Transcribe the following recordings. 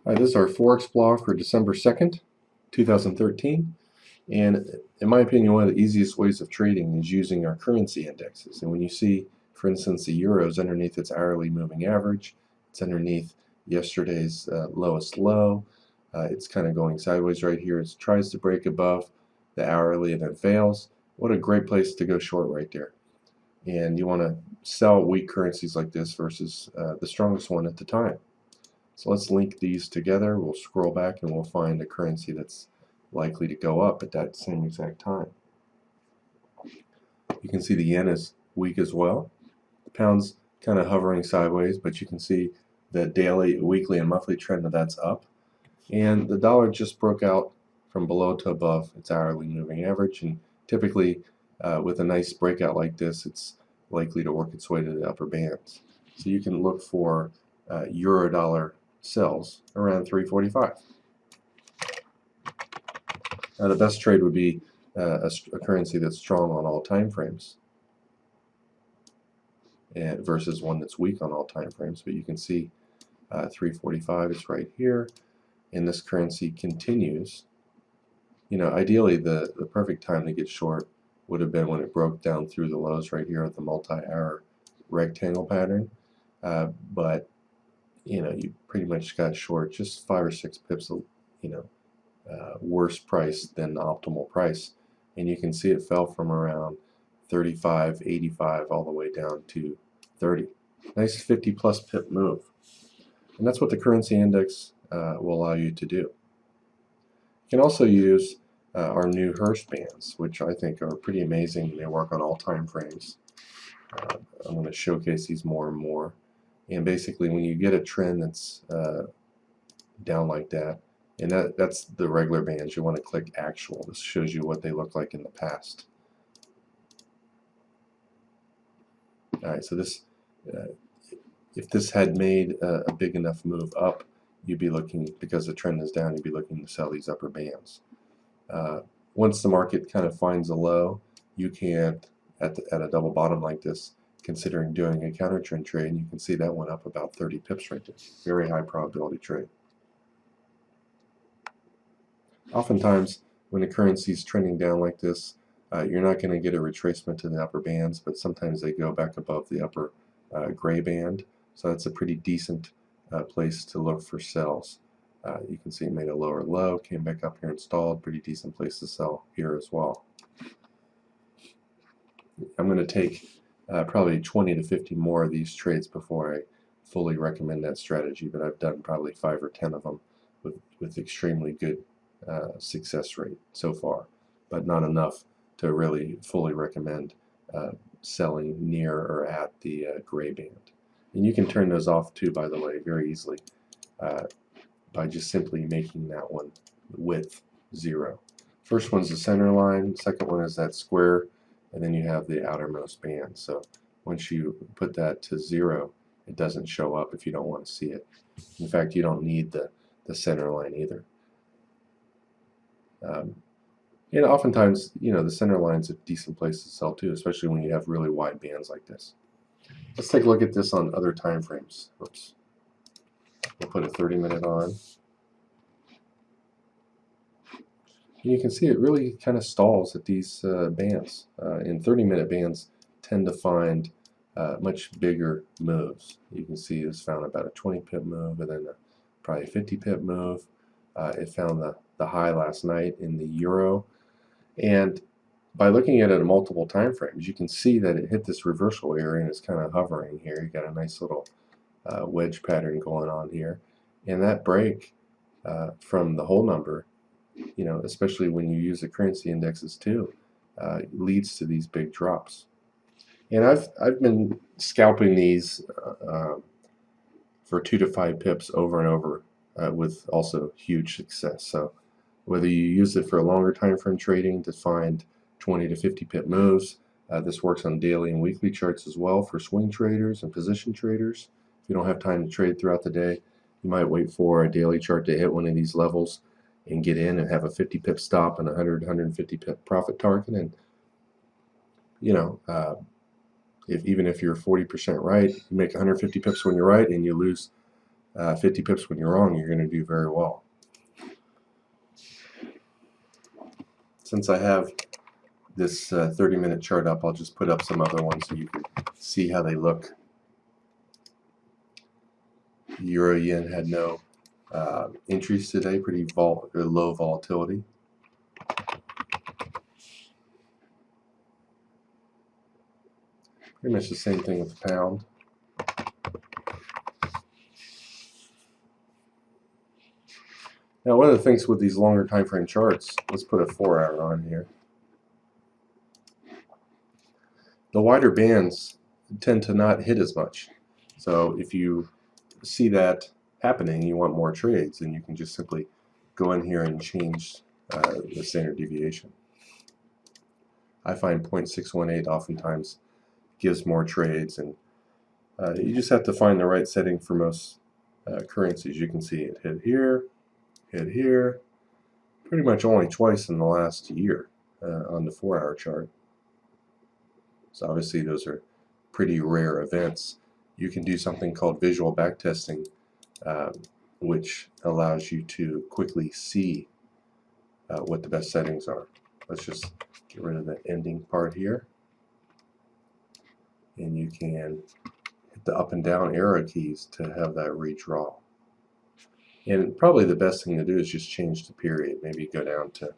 Hi, this is our Forex blog for December 2nd, 2013. And in my opinion, one of the easiest ways of trading is using our currency indexes. And when you see, for instance, the euro is underneath its hourly moving average, it's underneath yesterday's lowest low. It's kind of going sideways right here. It tries to break above the hourly and then fails. What a great place to go short right there. And you want to sell weak currencies like this versus the strongest one at the time. So let's link these together. We'll scroll back and we'll find a currency that's likely to go up at that same exact time. You can see the yen is weak as well. The pound's kind of hovering sideways, but you can see the daily, weekly, and monthly trend of that's up. And the dollar just broke out from below to above its hourly moving average. And typically, with a nice breakout like this, it's likely to work its way to the upper bands. So you can look for euro dollar sells around 345. Now the best trade would be a currency that's strong on all time frames and versus one that's weak on all time frames. But you can see 345 is right here, and this currency continues. You know, ideally the perfect time to get short would have been when it broke down through the lows right here at the multi-hour rectangle pattern, but you know, you pretty much got short just 5 or 6 pips, worse price than the optimal price. And you can see it fell from around 35.85 all the way down to 30. Nice 50 plus pip move. And that's what the currency index will allow you to do. You can also use our new Hurst bands, which I think are pretty amazing. They work on all time frames. I'm going to showcase these more and more. And basically, when you get a trend that's down like that, and that's the regular bands, you want to click actual. This shows you what they look like in the past. All right, so this, if this had made a big enough move up, you'd be looking, because the trend is down, you'd be looking to sell these upper bands. Once the market kind of finds a low, you can, at a double bottom like this, considering doing a counter trend trade, and you can see that went up about 30 pips right there. Very high probability trade. Oftentimes, when the currency is trending down like this, you're not going to get a retracement to the upper bands, but sometimes they go back above the upper gray band. So that's a pretty decent place to look for sells. You can see it made a lower low, came back up here and stalled. Pretty decent place to sell here as well. I'm going to take probably 20 to 50 more of these trades before I fully recommend that strategy, but I've done probably 5 or 10 of them with extremely good success rate so far, but not enough to really fully recommend selling near or at the gray band. And you can turn those off too, by the way, very easily by just simply making that one width 0. First one's the center line, second one is that square, and then you have the outermost band. So once you put that to 0, it doesn't show up if you don't want to see it. In fact, you don't need the center line either. And oftentimes, the center line's a decent place to sell too, especially when you have really wide bands like this. Let's take a look at this on other time frames. Oops. We'll put a 30-minute on. And you can see it really kind of stalls at these bands. And 30-minute bands tend to find much bigger moves. You can see it's found about a 20 pip move and then probably a 50 pip move. It found the high last night in the euro. And by looking at it at multiple time frames, you can see that it hit this reversal area and it's kind of hovering here. You got a nice little wedge pattern going on here. And that break from the whole number, especially when you use the currency indexes too, leads to these big drops. And I've been scalping these for 2 to 5 pips over and over with also huge success. So whether you use it for a longer time frame trading to find 20 to 50 pip moves, this works on daily and weekly charts as well for swing traders and position traders. If you don't have time to trade throughout the day, you might wait for a daily chart to hit one of these levels and get in and have a 50 pip stop and 150 pip profit target. And even if you're 40% right, you make 150 pips when you're right and you lose 50 pips when you're wrong, you're going to do very well. Since I have this 30-minute chart up, I'll just put up some other ones so you can see how they look. Euro yen had no entries today, pretty low volatility. Pretty much the same thing with the pound. Now, one of the things with these longer time frame charts, let's put a 4-hour on here. The wider bands tend to not hit as much. So if you see that happening, you want more trades, and you can just simply go in here and change the standard deviation. I find 0.618 oftentimes gives more trades, and you just have to find the right setting for most currencies. You can see it hit here, pretty much only twice in the last year on the 4-hour chart. So obviously those are pretty rare events. You can do something called visual backtesting, which allows you to quickly see what the best settings are. Let's just get rid of the ending part here. And you can hit the up and down arrow keys to have that redraw. And probably the best thing to do is just change the period. Maybe go down to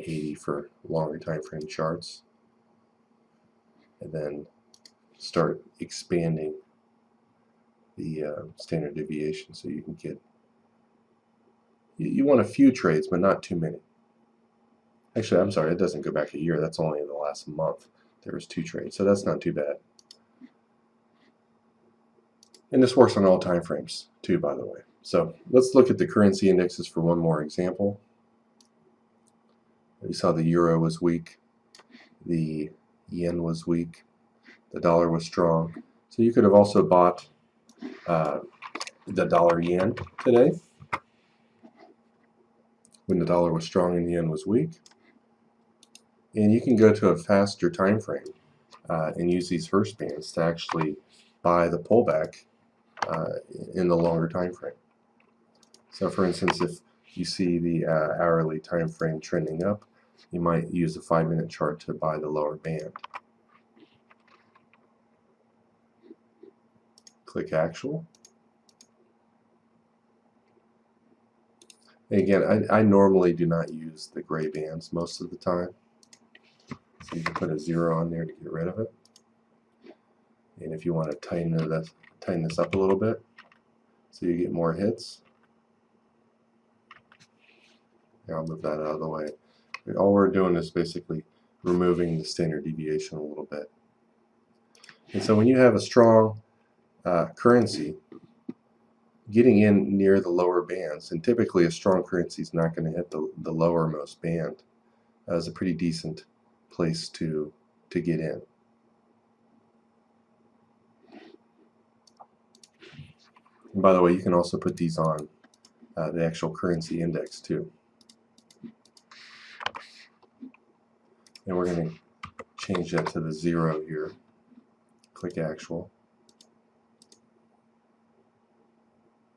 80 for longer time frame charts. And then start expanding the standard deviation so you can get, you want a few trades but not too many. Actually, I'm sorry, it doesn't go back a year, that's only in the last month. There was 2 trades, so that's not too bad. And this works on all time frames too, by the way. So let's look at the currency indexes for one more example. We saw the euro was weak, the yen was weak, the dollar was strong. So you could have also bought the dollar yen today when the dollar was strong and the yen was weak. And you can go to a faster time frame and use these first bands to actually buy the pullback in the longer time frame. So for instance, if you see the hourly time frame trending up, you might use a 5-minute chart to buy the lower band. Click actual. And again, I normally do not use the gray bands most of the time. So you can put a 0 on there to get rid of it. And if you want to tighten this up a little bit so you get more hits, I'll move that out of the way. All we're doing is basically removing the standard deviation a little bit. And so when you have a strong currency, getting in near the lower bands, and typically a strong currency is not going to hit the lowermost band, is a pretty decent place to get in. And by the way, you can also put these on the actual currency index too. And we're going to change that to the 0 here. Click actual.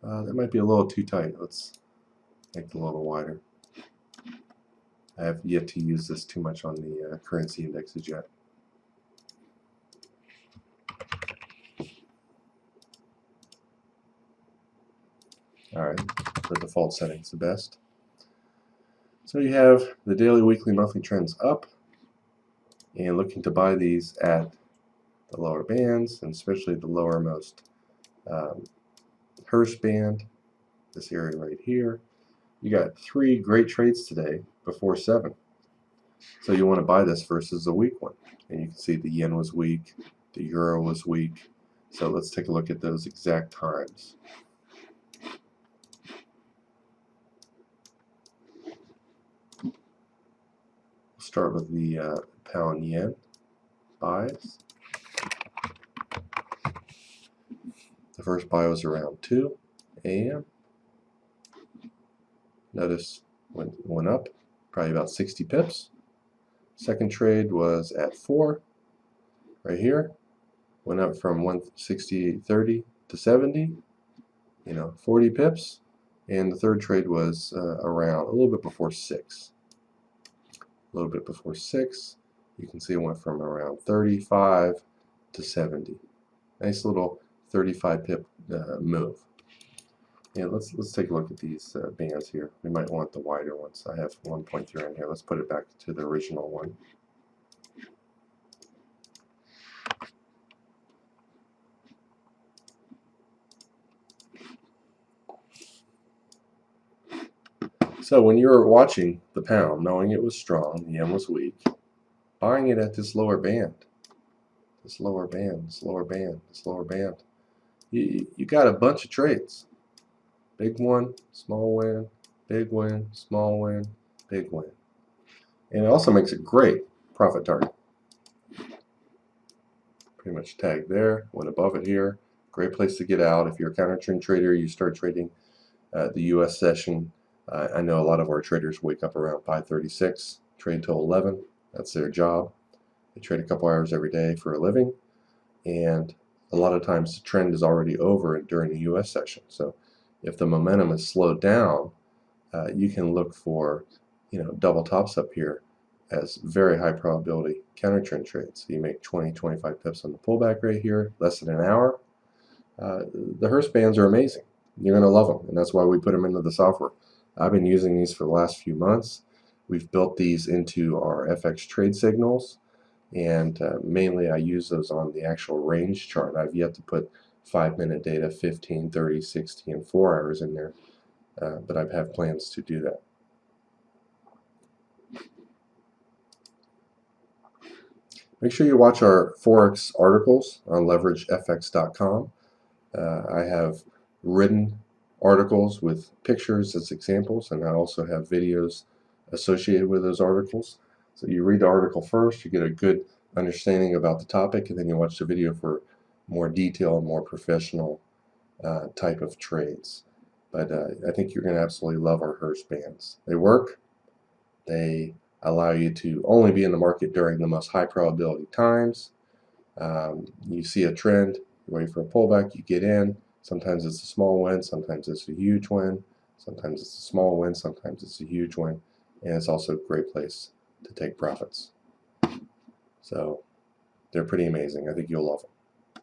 That might be a little too tight. Let's make it a little wider. I have yet to use this too much on the currency indexes yet. Alright, the default setting is the best. So you have the daily, weekly, monthly trends up, and looking to buy these at the lower bands, and especially the lowermost Hirsch band, this area right here. You got 3 great trades today before 7. So you want to buy this versus a weak one. And you can see the yen was weak, the euro was weak. So let's take a look at those exact times. We'll start with the pound yen buys. The first buy was around 2 a.m. Notice went up, probably about 60 pips. Second trade was at 4, right here. Went up from 168.30 to 70. 40 pips, and the third trade was around a little bit before 6. A little bit before 6. You can see it went from around 35 to 70. Nice little 35 pip move. Yeah, let's take a look at these bands here. We might want the wider ones. I have one pointer in here. Let's put it back to the original one. So when you're watching the pound, knowing it was strong, the yen was weak, buying it at this lower band, this lower band, this lower band, this lower band, you got a bunch of trades. Big one, small win, big win, small win, big win. And it also makes a great profit target. Pretty much tagged there, went above it here. Great place to get out. If you're a counter trend trader, you start trading the US session. I know a lot of our traders wake up around 5:36, trade till 11. That's their job. They trade a couple hours every day for a living. And a lot of times the trend is already over during the US session. So if the momentum is slowed down, you can look for double tops up here as very high probability counter trend trades. So you make 20-25 pips on the pullback right here, less than an hour. The Hearst bands are amazing. You're going to love them, and that's why we put them into the software. I've been using these for the last few months. We've built these into our FX trade signals, and mainly I use those on the actual range chart. I've yet to put 5-minute data, 15, 30, 60, and 4 hours in there, but I have plans to do that. Make sure you watch our Forex articles on leveragefx.com. I have written articles with pictures as examples, and I also have videos associated with those articles. So you read the article first, you get a good understanding about the topic, and then you watch the video for more detailed, more professional type of trades. But I think you're going to absolutely love our Hearst bands. They work. They allow you to only be in the market during the most high probability times. You see a trend, you wait for a pullback, you get in. Sometimes it's a small win, sometimes it's a huge win, sometimes it's a small win, sometimes it's a huge win, and it's also a great place to take profits. So they're pretty amazing. I think you'll love them.